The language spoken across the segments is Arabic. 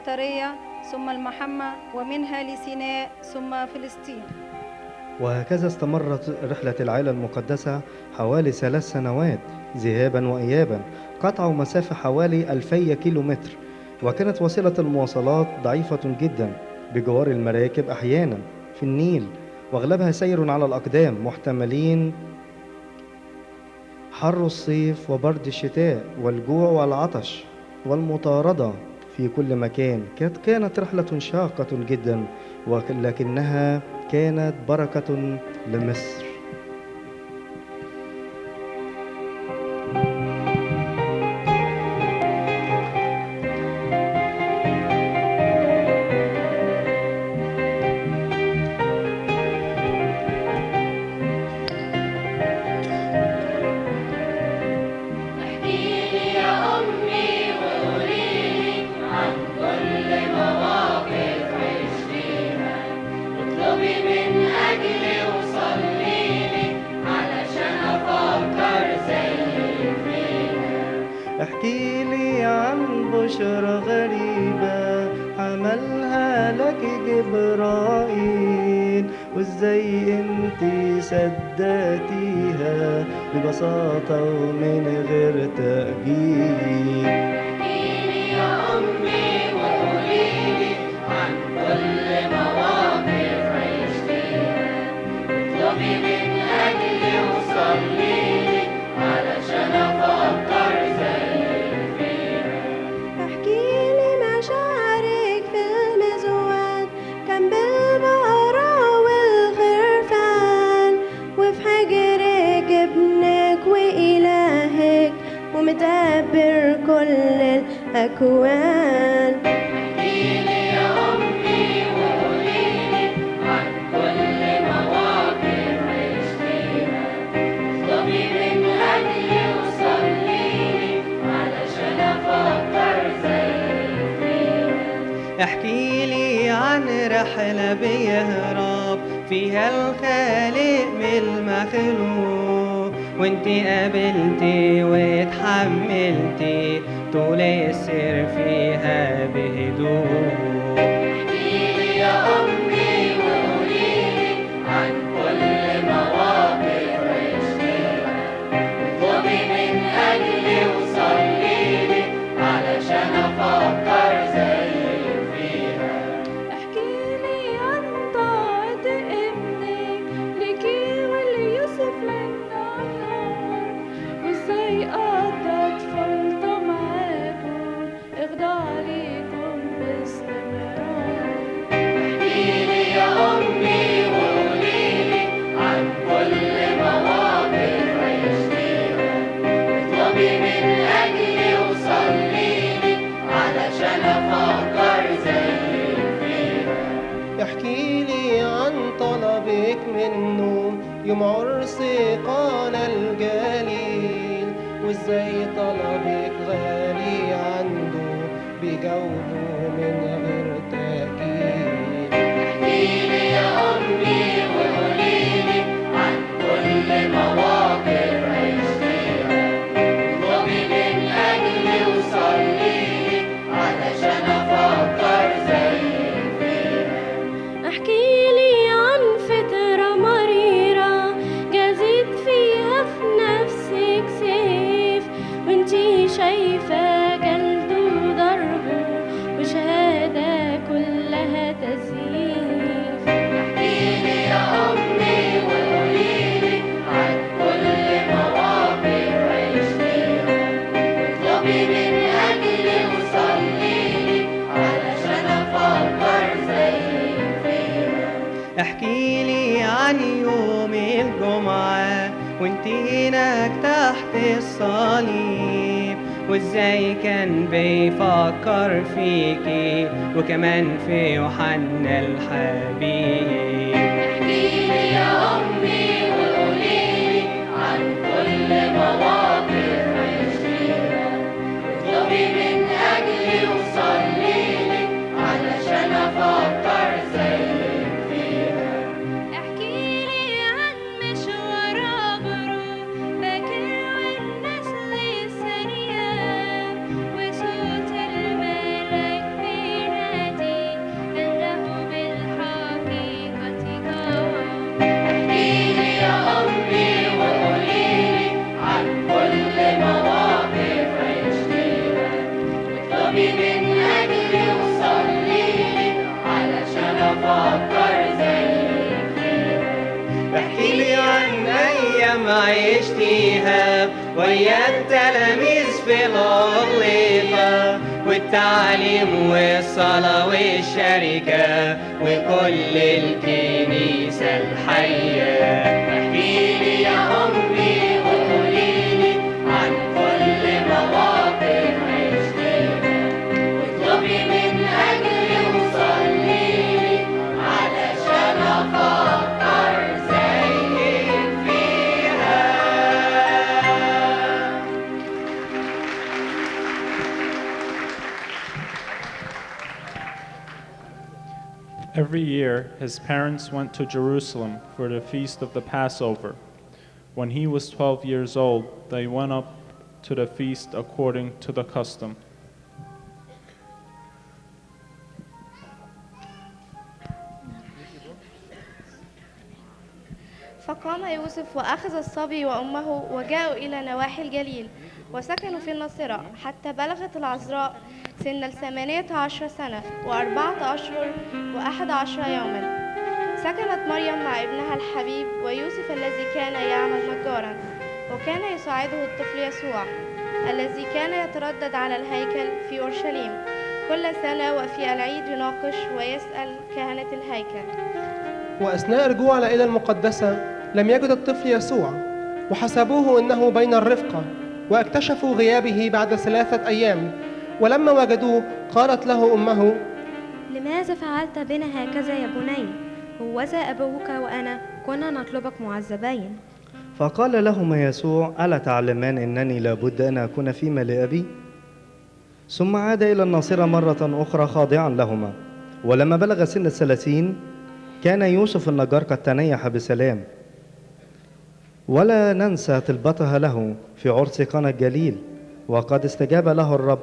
القطرية ثم المحمة ومنها لسيناء ثم فلسطين. وهكذا استمرت رحلة العائلة المقدسة حوالي 3 سنوات ذهابا وإيابا، قطعوا مسافة حوالي 2000 كيلومتر، وكانت وسيلة المواصلات ضعيفة جدا بجوار المراكب أحيانا في النيل، وأغلبها سير على الأقدام، محتملين حر الصيف وبرد الشتاء والجوع والعطش والمطاردة في كل مكان. كانت رحلة شاقة جدا، ولكنها كانت بركة لمصر. احكيلي يا أمي وقوليلي عن كل مواقف عشتيها، واطلبي من أجلي وصليلي علشان أفكر زيك فيها. احكي لي عن بشرى غريبة عملها لك جبرائيل، وازاي انتي صدقتيها ببساطة ومن غير تأجيل. احكيلي يا أمي وقوليلي عن كل مواقف عشتيها، واطلبي من أجلي وصليلي علشان أفكر زيك فيها. احكيلي مشاعرك في المزود، كان بالبقرة والخرفان، وفي حجرك ابنك وإلهك ومدبر كل الأكوان. احكيلي يا أمي وقوليلي عن كل مواقف عشتيها، واطلبي من أجلي وصليلي علشان أفكر زيك فيها. احكي لي عن رحلة بيهرب فيها الخالق من المخلوق، وانتي قابلتي واتحملتي طول السير فيها بهدوء. احكيلي يا أمي وقوليلي عن كل مواقف عشتيها، واطلبي من أجلي وصليلي علشان أفكر زيك فيها. احكيلي عن طاعة ابنك ليكي وليوسف للنهار، وازاي قضت فرصة معاكم اخضع ليكم باستمرار. احكيلي يا أمي وقوليلي عن كل مواقف عشتيها، واطلبي من أجلي وصليلي علشان أفكر زيك فيها. احكي لي عن طلبك منه يوم عرس قانا الجليل، وازاي طلبك غالي عنده بيجاوبه من غير تأكيد. احكيلي يا أمي وقوليلي عن كل مواقف عشتيها، واطلبي من أجلي وصليلي علشان أفكر زيك فيها. احكيلي عن فترة مريرة جازت فيها في نفسك سيف، وانتي شايفة جلده وضربه وشهادة كلها تزييف. احكيلي يا أمي وقوليلي عن كل مواقف عشتيها، واطلبي من أجلي وصليلي علشان أفكر زيك فيها. احكي لي عن يوم الجمعة وانتي هناك تحت الصليب، وازاي كان بيفكر فيكي وكمان في يوحنا الحبيب. احكيلي يا أمي وقوليلي عن كل مواقف عشتيها، واطلبي من أجلي وصليلي علشان أفكر زيك فيها. احكيلي عن مشوار عبره باكر والنسل الثانية، وصوت الملك عشتيها ويا التلاميذ في الأغلقة، والتعليم والصلاة والشركة وكل الكنيسة الحية. احكيلي يا أمي وقوليلي عن كل مواقف عشتيها، واطلبي من أجلي وصليلي علشان أفكر زيك فيها. Every year, his parents went to Jerusalem for the feast of the Passover. When he was 12 years old, they went up to the feast according to the custom. فقام يوسف وأخذ الصبي وأمه وجاءوا إلى نواحي الجليل وسكنوا في الناصرة حتى بلغت العذراء سن 18 سنة و4 أشهر و11 يوما. سكنت مريم مع ابنها الحبيب ويوسف الذي كان يعمل نجارا، وكان يساعده الطفل يسوع الذي كان يتردد على الهيكل في أورشليم كل سنة وفي العيد يناقش ويسأل كهنة الهيكل. وأثناء رجوعنا إلى المقدسة لم يجد الطفل يسوع، وحسبوه إنه بين الرفقة، واكتشفوا غيابه بعد 3 أيام. ولما وجدوه قالت له أمه: لماذا فعلت بنا هكذا يا بني؟ هوذا أبوك وأنا كنا نطلبك معذبين. فقال لهما يسوع: ألا تعلمان أنني لابد أن أكون فيما لأبي؟ ثم عاد إلى الناصرة مرة أخرى خاضعا لهما. ولما بلغ سن 30 كان يوسف النجار قد تنيح بسلام. ولا ننسى طلبتها له في عرس قانا الجليل، وقد استجاب له الرب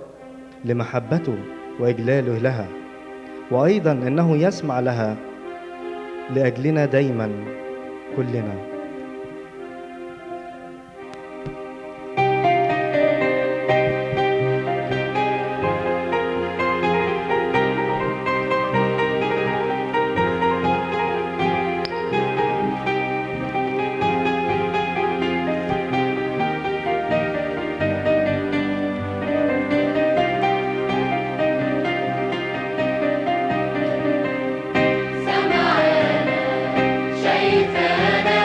لمحبته وإجلاله لها، وأيضا إنه يسمع لها لأجلنا دايما كلنا. سمعانا شايفانا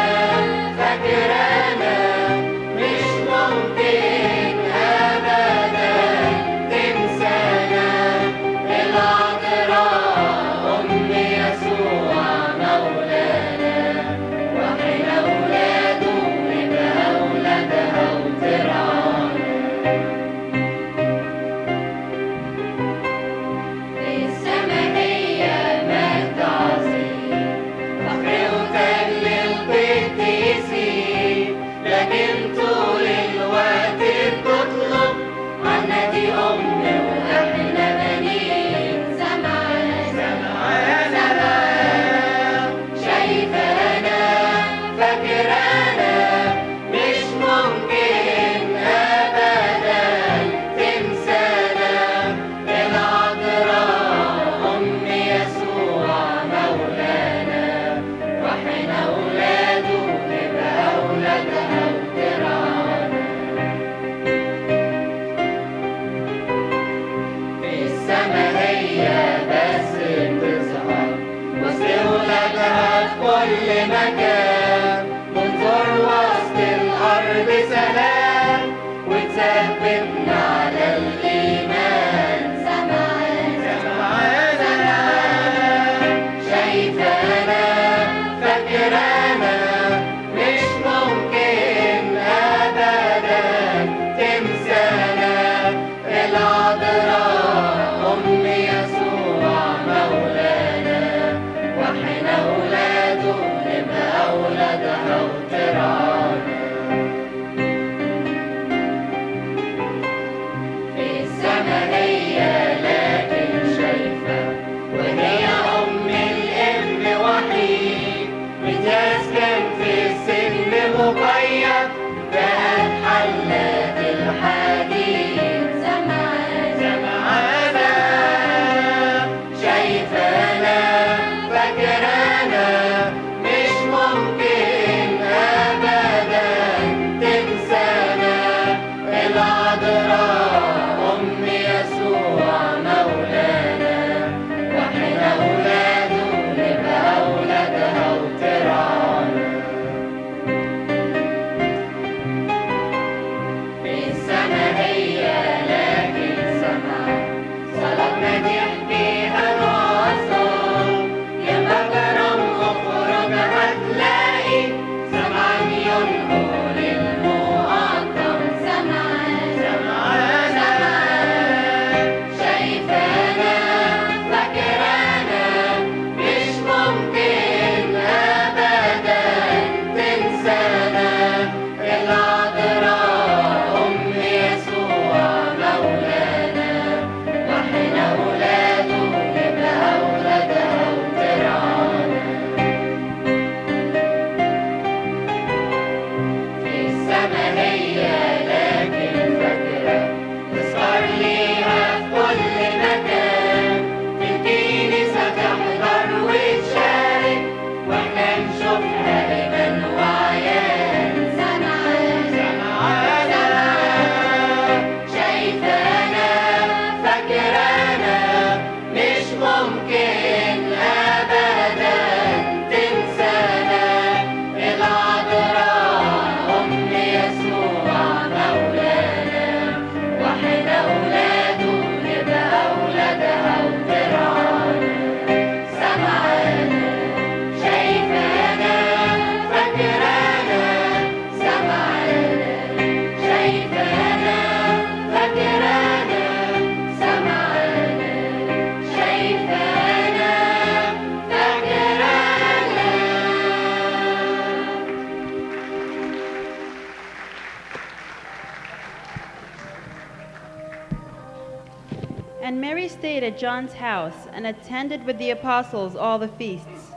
stayed at John's house and attended with the apostles all the feasts.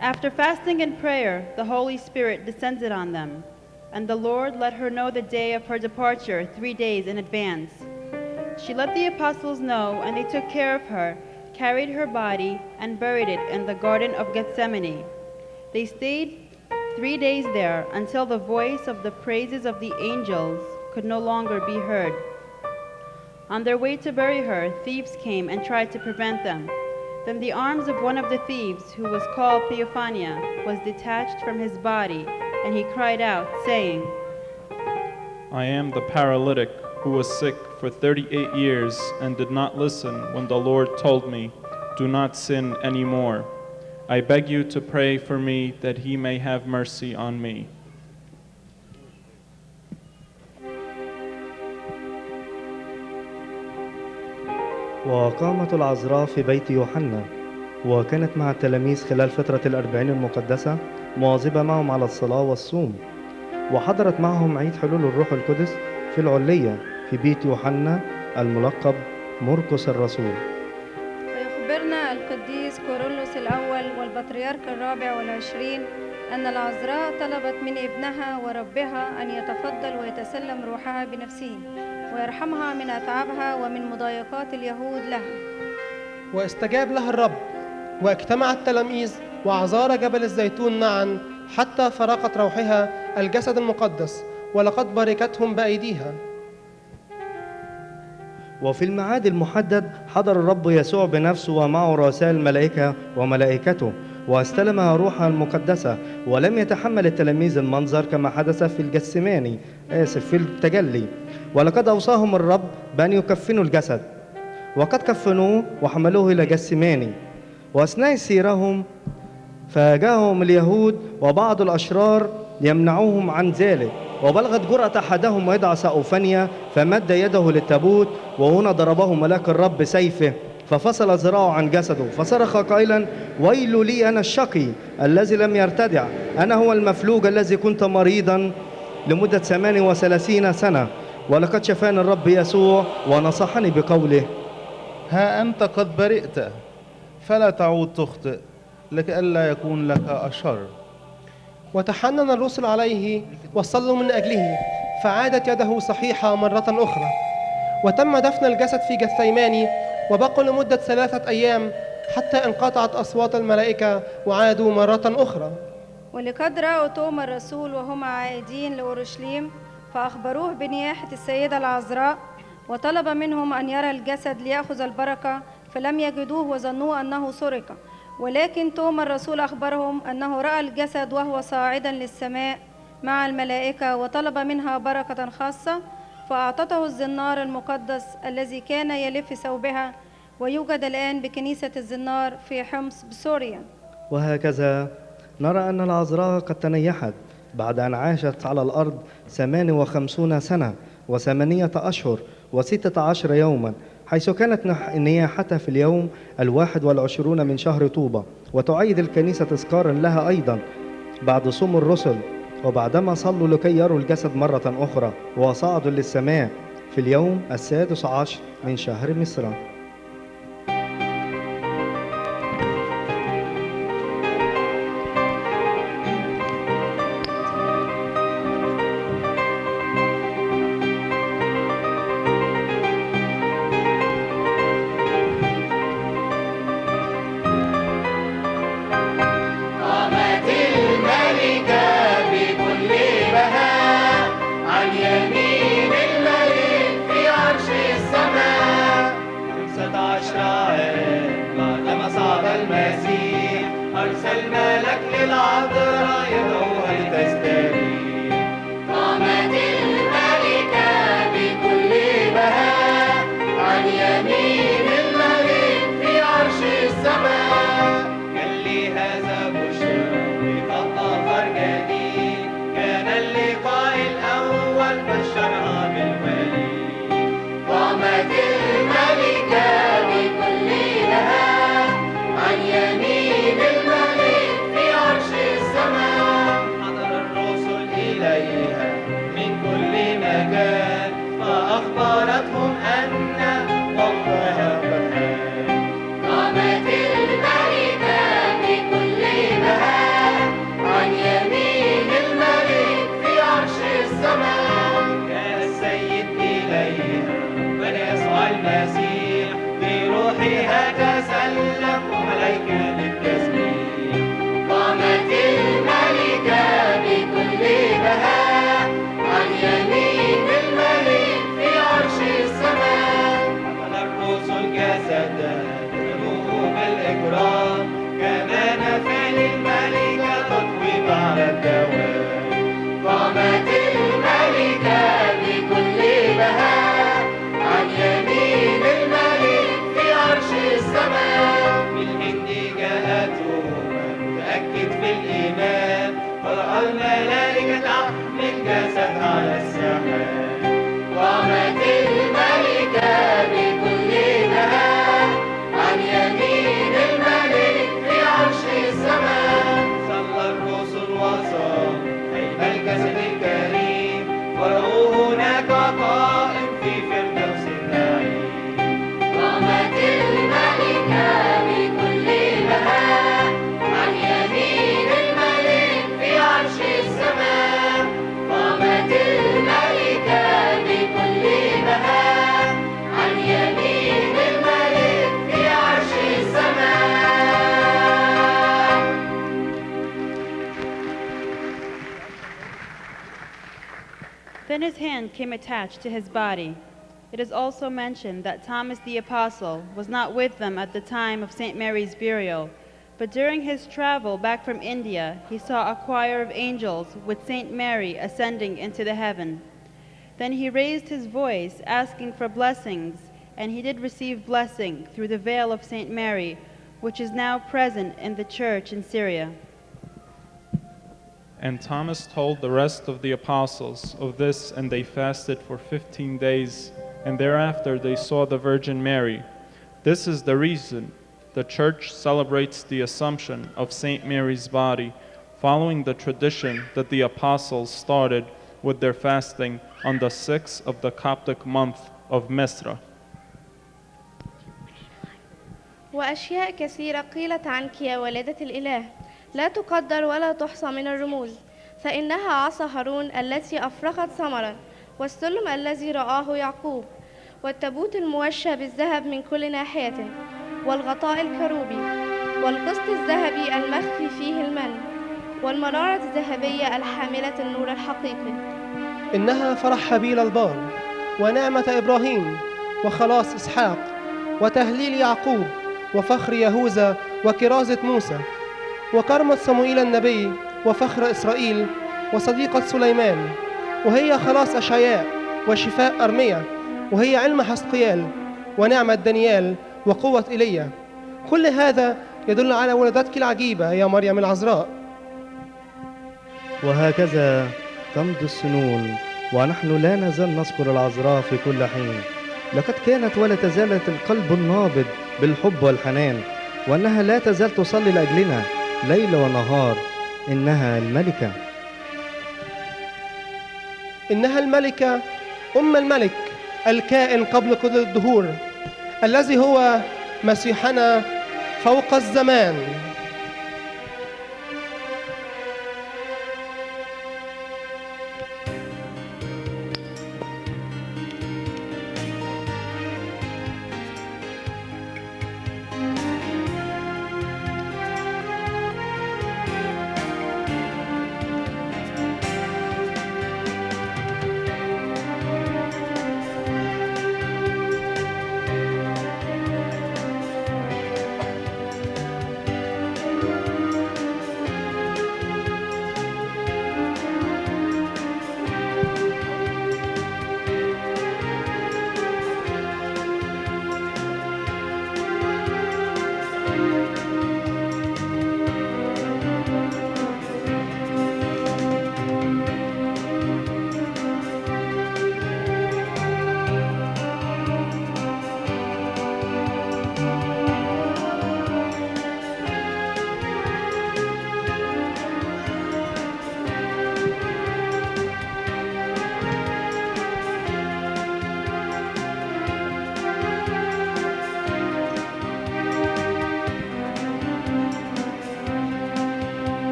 After fasting and prayer, the Holy Spirit descended on them, and the Lord let her know the day of her departure 3 days in advance. She let the apostles know, and they took care of her, carried her body, and buried it in the Garden of Gethsemane. They stayed 3 days there until the voice of the praises of the angels could no longer be heard. On their way to bury her, thieves came and tried to prevent them. Then the arms of one of the thieves, who was called Theophania, was detached from his body, and he cried out, saying, I am the paralytic who was sick for 38 years and did not listen when the Lord told me, do not sin anymore. I beg you to pray for me that he may have mercy on me. وقامت العذراء في بيت يوحنا، وكانت مع التلاميذ خلال فترة الأربعين المقدسة، مواظبة معهم على الصلاة والصوم. وحضرت معهم عيد حلول الروح القدس في العلية في بيت يوحنا الملقب مرقس الرسول. ويخبرنا القديس كورولوس الأول والبطريرك الرابع والعشرين أن العذراء طلبت من ابنها وربها أن يتفضل ويتسلم روحها بنفسه ويرحمها من أتعابها ومن مضايقات اليهود لها. واستجاب لها الرب، واجتمع التلاميذ وعذارى جبل الزيتون معا حتى فرقت روحها الجسد المقدس، ولقد باركتهم بأيديها. وفي الميعاد المحدد حضر الرب يسوع بنفسه ومعه رؤساء الملائكة وملائكته، واستلمها روحها المقدسة، ولم يتحمل التلاميذ المنظر كما حدث في الجسماني في التجلي. ولقد أوصاهم الرب بأن يكفنوا الجسد، وقد كفنوه وحملوه إلى جسماني. وأثناء سيرهم فجاءهم اليهود وبعض الأشرار يمنعوهم عن ذلك، وبلغت جرأة أحدهم ويدعى سأوفانيا فمد يده للتابوت، وهنا ضربه ملاك الرب سيفه ففصل ذراعه عن جسده، فصرخ قائلا ويل لي أنا الشقي الذي لم يرتدع، أنا هو المفلوج الذي كنت مريضا لمدة 38 سنة، ولقد شفاني الرب يسوع ونصحني بقوله ها أنت قد برئت، فلا تعود تخطئ لئلا يكون لك أشر. وتحنن الرسل عليه وصلوا من أجله، فعادت يده صحيحة مرة أخرى. وتم دفن الجسد في جثيماني، وبقوا لمدة 3 أيام حتى انقطعت أصوات الملائكة وعادوا مرة أخرى. ولقد رأوا توما الرسول وهم عائدين لأورشليم، فأخبروه بنياحة السيدة العذراء، وطلب منهم أن يرى الجسد ليأخذ البركة، فلم يجدوه وظنوا أنه سرق. ولكن توما الرسول أخبرهم أنه رأى الجسد وهو صاعدا للسماء مع الملائكة، وطلب منها بركة خاصة، فأعطته الزنار المقدس الذي كان يلف ثوبها، ويوجد الآن بكنيسة الزنار في حمص بسوريا. وهكذا نرى أن العذراء قد تنيحت بعد أن عاشت على الأرض 58 سنة و8 أشهر و16 يوما، حيث كانت نياحتها في اليوم 21 من شهر طوبة. وتعيد الكنيسة تذكارا لها أيضا بعد صوم الرسل، وبعدما صلوا لكي يروا الجسد مرة أخرى، وصعدوا للسماء في اليوم 16 من شهر مصر. Then his hand came attached to his body. It is also mentioned that Thomas the Apostle was not with them at the time of St. Mary's burial, but during his travel back from India, he saw a choir of angels with St. Mary ascending into the heaven. Then he raised his voice, asking for blessings, and he did receive blessing through the veil of St. Mary, which is now present in the church in Syria. And Thomas told the rest of the apostles of this, and they fasted for 15 days, and thereafter they saw the Virgin Mary. This is the reason the Church celebrates the Assumption of St. Mary's body, following the tradition that the apostles started with their fasting on the 6th of the Coptic month of Mesra. وأشياء كثيرة قيلت عنك يا والدة الإله لا تقدر ولا تحصى من الرموز، فإنها عصا هارون التي أفرخت ثمرا، والسلم الذي رآه يعقوب، والتابوت الموشى بالذهب من كل ناحية، والغطاء الكروبي، والقسط الذهبي المخفي فيه المن، والمنارة الذهبية الحاملة النور الحقيقي. إنها فرح هابيل البار، ونعمة إبراهيم، وخلاص إسحاق، وتهليل يعقوب، وفخر يهوذا، وكرازة موسى، وكرمة صموئيل النبي، وفخر إسرائيل، وصديقة سليمان، وهي خلاص أشعياء، وشفاء أرميا، وهي علم حسقيال، ونعمة دانيال، وقوة إيليا. كل هذا يدل على ولادتك العجيبة يا مريم العذراء. وهكذا تمضي السنون ونحن لا نزال نذكر العذراء في كل حين. لقد كانت ولا تزال القلب النابض بالحب والحنان، وأنها لا تزال تصلي لأجلنا ليل ونهار. إنها الملكة، إنها الملكة أم الملك الكائن قبل كل الدهور، الذي هو مسيحنا فوق الزمان.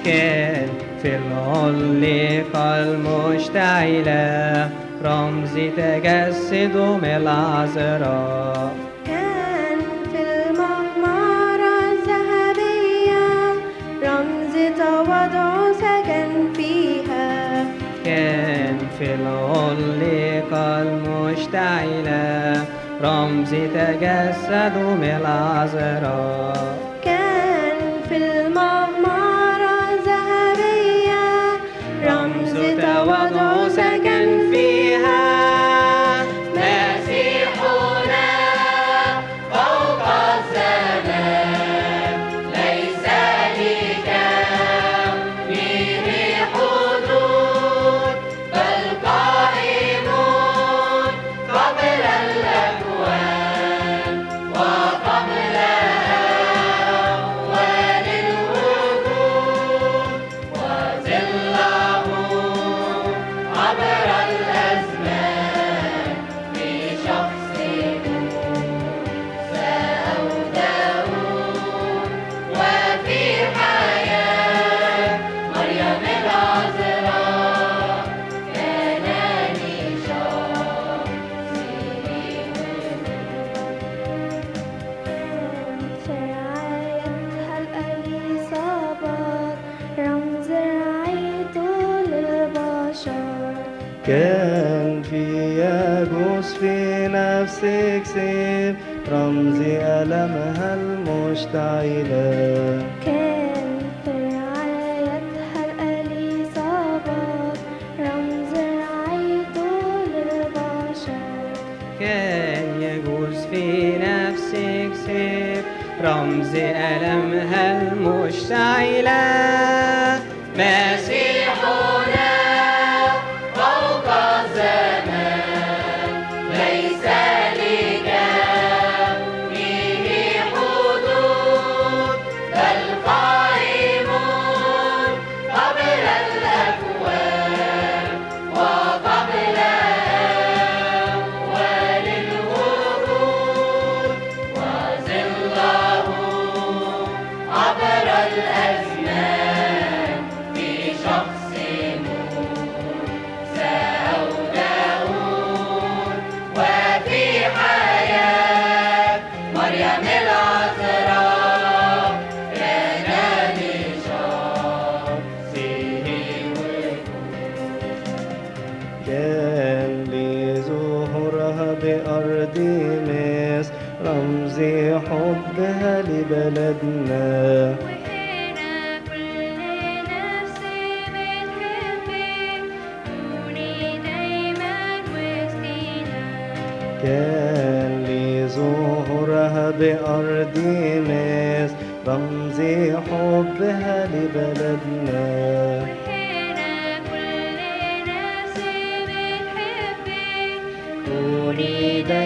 كان في العلقة المشتعلة رمز تجسد من العذراء. كان في المقمرة الذهبية رمز تواضع سكن فيها. كان في العلقة المشتعلة رمز تجسد من العذراء. كان في المقمرة الذهبية رمز تواضع سكن فيها. مسيحنا فوق الزمان ليس لكون كان في يجوز في نفسك سيف رمز ألمها المشتعلة. كان في رعايتها الإصابات رمز رعايته للبشر. كان يجوز في نفسك سيف رمز ألمها المشتعلة. مسيحنا فوق الزمان ليس لجميع حدود بل قائم قبل الأكوان وقبل أول الوجود وظله عبر الأزمان في شخص موسى أو داود وفي حياة مريم العذراء كان لشخصه كان لظهورها بأرض مصر رمز حبها لبلدنا. وهنا كل نفس بتحبك كوني دايما وسطينا. كان لظهورها بأرض مصر رمز حبها لبلدنا. وهنا كل نفس بتحبك كوني دايما